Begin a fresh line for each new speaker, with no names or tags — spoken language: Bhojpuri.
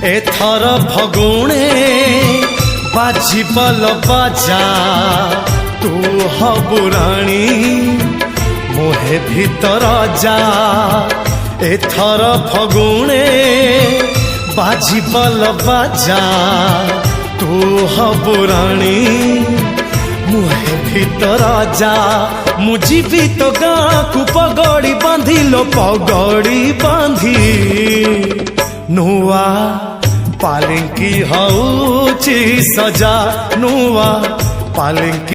एथर फगुणे बाजी बल बाजा तू हबु राणी मोहे भीतर जा। एथर फगुणे बाजी बल बाजा तू हबु राणी मुहे भीतर जा। मु जीवी तो गाँ को पगड़ी बांधी लो पगड़ी बांधी नुआ पालिंकी हऊची सजा नुआ पालिंकी